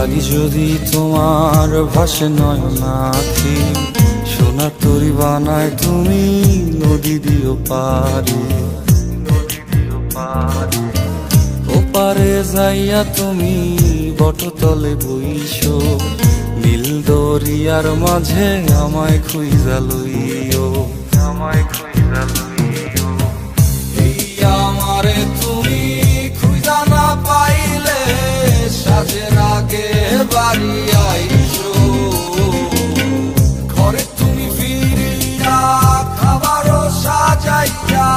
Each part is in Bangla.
লাগি যদি তোমার ভাসে নয়নাখি, সোনার তরি বানায় তুমি নদী দিও পারে। ওপারে যাইয়া তুমি বটতলে বইসো, নীল দরিয়ার মাঝে আমায় খুঁজা লইও, আমায় খুঁজা লইও। এই আমারে তুমি খুঁজা না পাইলে সাজের আগে বাড়ি আইসো, ঘরে তুমি ফিরিয়া খাবারও সাজাইয়া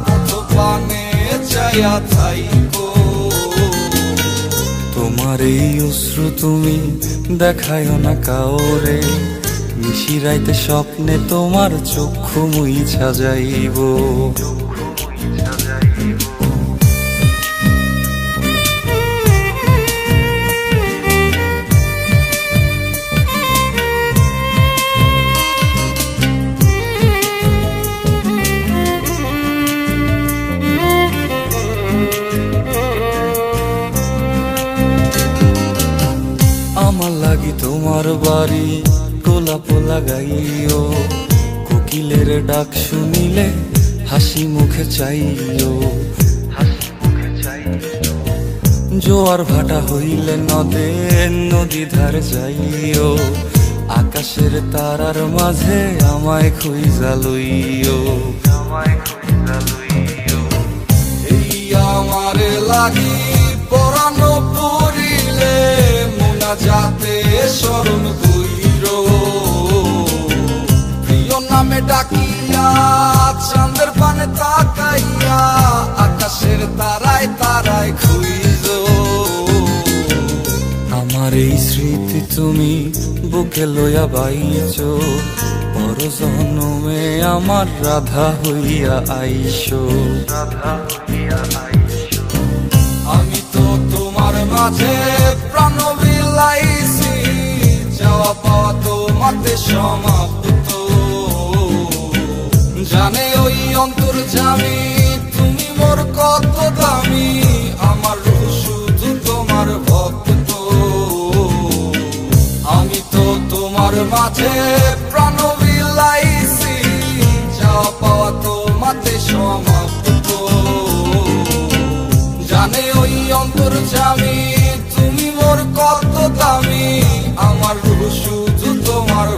পথ পানে চাইয়া থাইকো। তোমার এই অশ্রু তুমি দেখায় না কাউরে, নিশিরাইতে স্বপ্নে তোমার চক্ষু মুইছা যাইব। আমার লাগি তোমার বাড়ি গোলাপ লাগাইও, কোকিলের ডাক শুনিলে হাসি মুখে চাইও। জোয়ার ভাটা হইলে নদে নদী ধার যাইও, আকাশের তারার মাঝে আমায় খুঁজা লইও, আমায় খুঁজা লইও। এই আমারে লাগি পরানো পড়িলে যাতে স্মরণ কইরো, প্রিয় নামে ডাকিয়া চাঁদের পানে তাকাইয়া আকাশের তারায় তারায় খুঁজো। আমার এই স্মৃতি তুমি বুকে লইয়া বাইছো, পর জন্মে আমার রাধা হইয়া আইসো, রাধা হইয়া আইসো। আমি তো তোমার মাঝে প্রাণ বিলাইছি, যাওয়া পাওয়া তোমাতে সমাপ্ত। জানে ওই অন্তর্যামী তুমি মোর কত দামি, আমার রূহ শুধু তোমার ভক্ত। আমি তো তোমার মাঝে প্রাণ বিলাইছি, যাওয়া পাওয়া তোমাতে সমাপ্ত। জানে ওই অন্তর্যামী তুমি মোর কত দামি, আমার রূহ শুধু তোমার।